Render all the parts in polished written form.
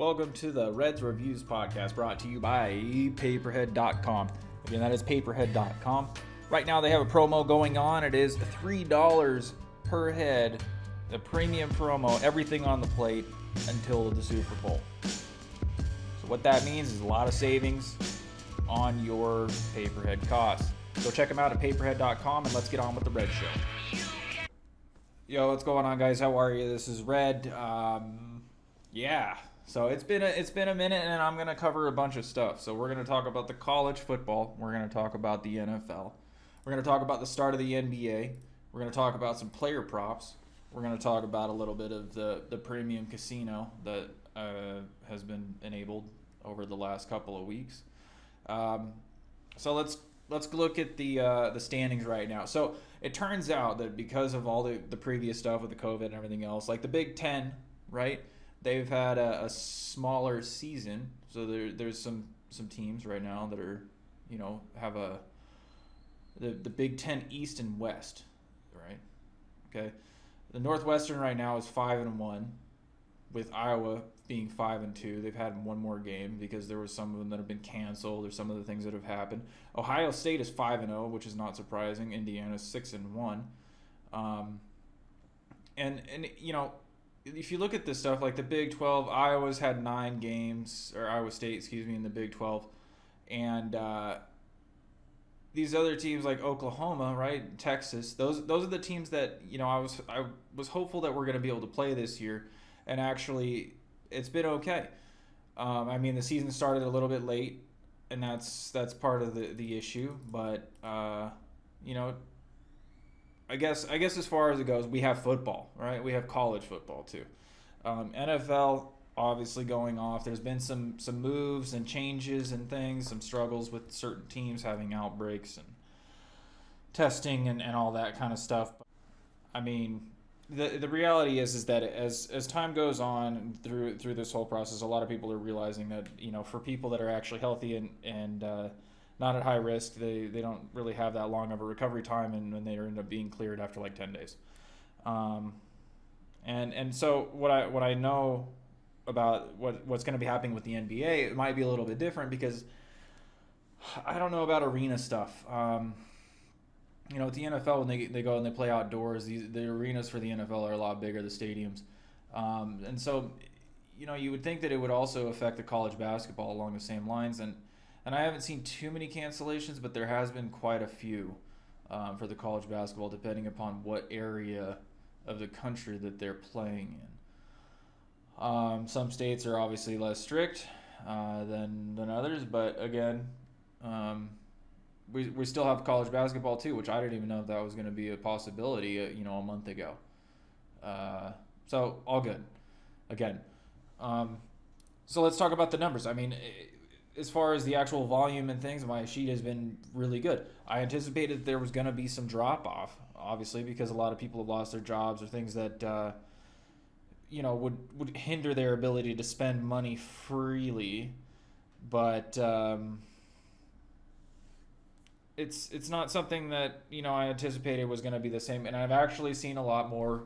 Welcome to the Reds Reviews podcast brought to you by PayperHead.com. Again, that is PayperHead.com. Right now they have a promo going on. It is $3 per head, the premium promo, everything on the plate until the Super Bowl. So what that means is a lot of savings on your PayperHead costs. Go check them out at PayperHead.com and let's get on with the Red Show. Yo, what's going on, guys? How are you? This is Red. So it's been a minute, and I'm gonna cover a bunch of stuff. So we're gonna talk about the college football. We're gonna talk about the NFL. We're gonna talk about the start of the NBA. We're gonna talk about some player props. We're gonna talk about a little bit of the premium casino that has been enabled over the last couple of weeks. So let's look at the standings right now. So it turns out that because of all the previous stuff with the COVID and everything else, like the Big Ten, right? They've had a smaller season, so there's some teams right now that are, have the Big Ten East and West, right? Okay, the Northwestern right now is 5-1, with Iowa being 5-2. They've had one more game because there was some of them that have been canceled or some of the things that have happened. Ohio State is 5-0, which is not surprising. Indiana's 6-1, and if you look at this stuff, like the Big 12, Iowa State, in the Big 12. And these other teams like Oklahoma, right, Texas, those are the teams that, I was hopeful that we're going to be able to play this year. And actually, it's been okay. The season started a little bit late, and that's part of the issue. But, I guess as far as it goes, we have football, right? We have college football too. NFL obviously going off. There's been some moves and changes and things, some struggles with certain teams having outbreaks and testing and all that kind of stuff. The reality is that as time goes on through this whole process, a lot of people are realizing that, for people that are actually healthy and not at high risk, they don't really have that long of a recovery time, and they end up being cleared after like 10 days. And so what I know about what's going to be happening with the NBA, it might be a little bit different because I don't know about arena stuff. With the NFL, when they go and they play outdoors, the arenas for the NFL are a lot bigger, the stadiums. And so, you would think that it would also affect the college basketball along the same lines. And I haven't seen too many cancellations, but there has been quite a few for the college basketball, depending upon what area of the country that they're playing in. Some states are obviously less strict than others, but again, we still have college basketball too, which I didn't even know if that was going to be a possibility, a month ago. So all good. Again, so let's talk about the numbers. As far as the actual volume and things, my sheet has been really good. I anticipated there was going to be some drop-off, obviously, because a lot of people have lost their jobs or things that, would hinder their ability to spend money freely. But it's not something that, I anticipated was going to be the same. And I've actually seen a lot more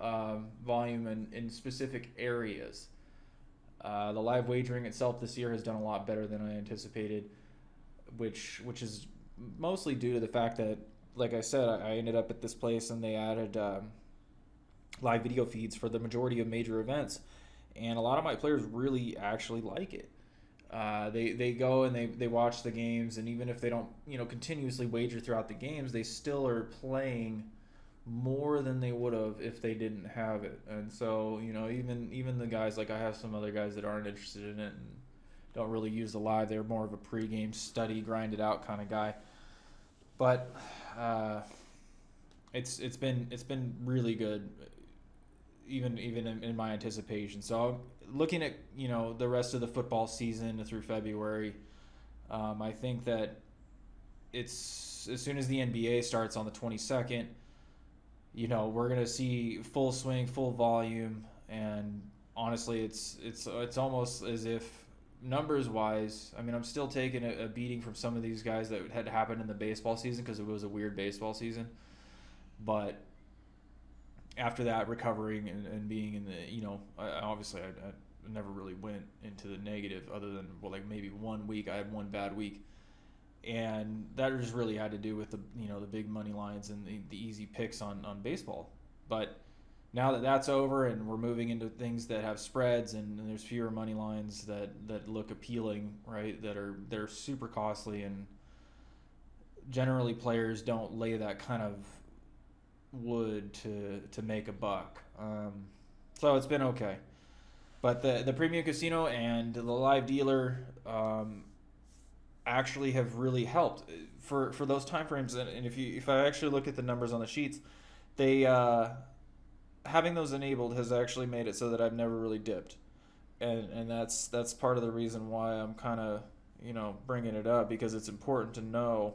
volume in specific areas. The live wagering itself this year has done a lot better than I anticipated, which is mostly due to the fact that, like I said, I ended up at this place and they added live video feeds for the majority of major events, and a lot of my players really actually like it. They go and they watch the games, and even if they don't continuously wager throughout the games, they still are playing more than they would have if they didn't have it. And so, even the guys, like I have some other guys that aren't interested in it and don't really use the live. They're more of a pregame study, grind it out kind of guy. But it's been really good, even in my anticipation. So looking at the rest of the football season through February, I think that it's as soon as the NBA starts on the 22nd. We're gonna see full swing, full volume, and honestly, it's almost as if numbers wise. I'm still taking a beating from some of these guys that had happened in the baseball season because it was a weird baseball season, but after that, recovering and being in the, obviously never really went into the negative, other than like maybe 1 week. I had one bad week, and that just really had to do with the the big money lines and the easy picks on baseball. But now that that's over and we're moving into things that have spreads and there's fewer money lines that look appealing, right? They're super costly, and generally players don't lay that kind of wood to make a buck. So it's been okay. But the premium casino and the live dealer actually have really helped for those time frames. And if I actually look at the numbers on the sheets, they having those enabled has actually made it so that I've never really dipped, and that's part of the reason why I'm kind of bringing it up, because it's important to know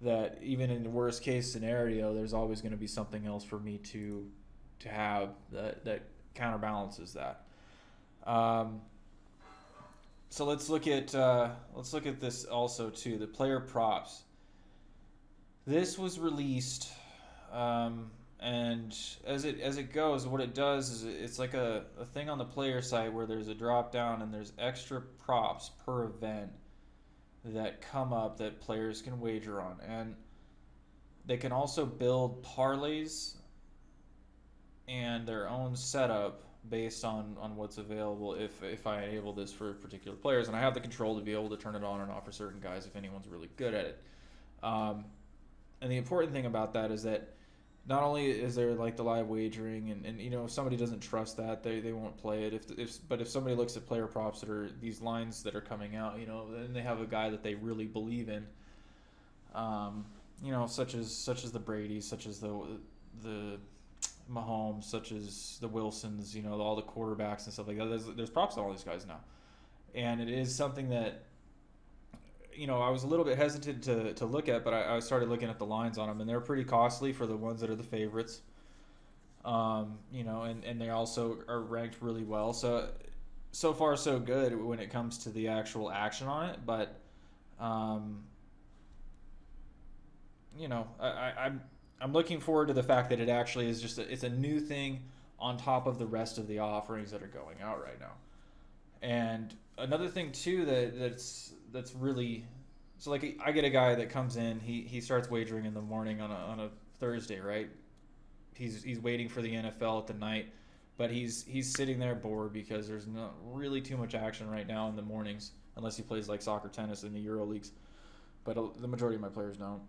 that even in the worst case scenario, there's always going to be something else for me to have that counterbalances that. So let's look at this also too. The player props. This was released, and as it goes, what it does is it's like a thing on the player site where there's a drop down and there's extra props per event that come up that players can wager on, and they can also build parlays and their own setup based on what's available if I enable this for particular players, and I have the control to be able to turn it on and off for certain guys if anyone's really good at it. And the important thing about that is that not only is there like the live wagering, and if somebody doesn't trust that, they won't play it. But if somebody looks at player props that are these lines that are coming out, then they have a guy that they really believe in, such as the Bradys, such as the Mahomes, such as the Wilsons, all the quarterbacks and stuff like that. There's props on all these guys now, and it is something that I was a little bit hesitant to look at, but I started looking at the lines on them, and they're pretty costly for the ones that are the favorites. And they also are ranked really well. So far so good when it comes to the actual action on it, but I'm looking forward to the fact that it actually is it's a new thing on top of the rest of the offerings that are going out right now. And another thing too that's really, so like I get a guy that comes in, he starts wagering in the morning on a Thursday, right? He's waiting for the NFL at the night, but he's sitting there bored because there's not really too much action right now in the mornings, unless he plays like soccer, tennis, in the Euro leagues. But the majority of my players don't.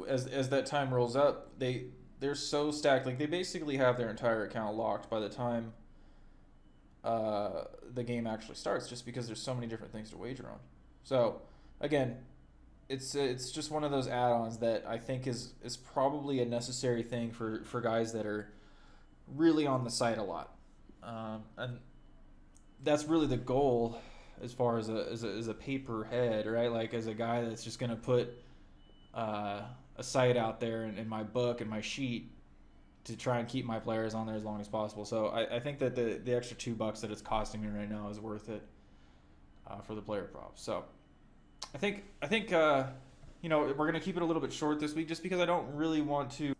As that time rolls up, they're so stacked. Like they basically have their entire account locked by the time the game actually starts, just because there's so many different things to wager on. So again, it's just one of those add-ons that I think is probably a necessary thing for guys that are really on the site a lot, and that's really the goal as far as a PayPerHead, right? Like as a guy that's just gonna put a site out there in my book and my sheet to try and keep my players on there as long as possible. So I think that the extra $2 that it's costing me right now is worth it for the player props. So I think we're gonna keep it a little bit short this week, just because I don't really want to.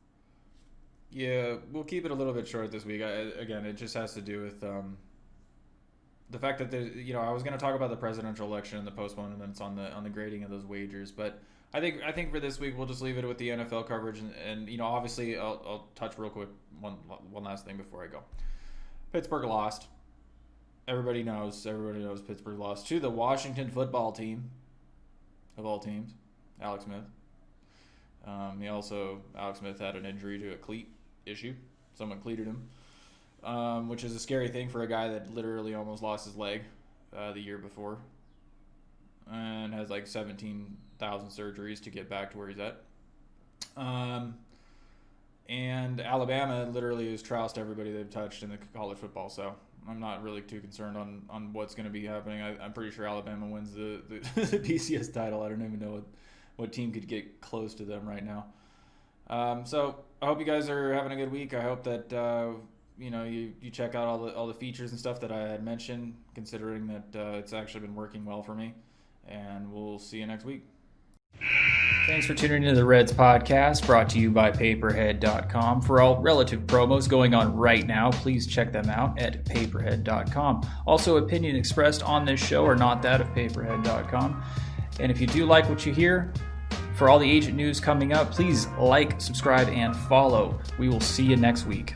Yeah, we'll keep it a little bit short this week. Again, it just has to do with the fact that I was gonna talk about the presidential election and the postponements on the grading of those wagers, but I think for this week we'll just leave it with the NFL coverage, and obviously I'll touch real quick one last thing before I go. Pittsburgh lost. Everybody knows Pittsburgh lost to the Washington football team, of all teams, Alex Smith. Alex Smith had an injury to a cleat issue. Someone cleated him, which is a scary thing for a guy that literally almost lost his leg the year before, and has like 17,000 surgeries to get back to where he's at. And Alabama literally has trounced everybody they've touched in the college football, so I'm not really too concerned on what's going to be happening. I'm pretty sure Alabama wins the BCS title. I don't even know what team could get close to them right now. So I hope you guys are having a good week. I hope that you check out all the features and stuff that I had mentioned, considering that it's actually been working well for me. And we'll see you next week. Thanks for tuning into the Reds podcast, brought to you by PayperHead.com. For all relative promos going on right now, please check them out at PayperHead.com. Also, opinions expressed on this show are not that of PayperHead.com. And if you do like what you hear, for all the agent news coming up, please like, subscribe, and follow. We will see you next week.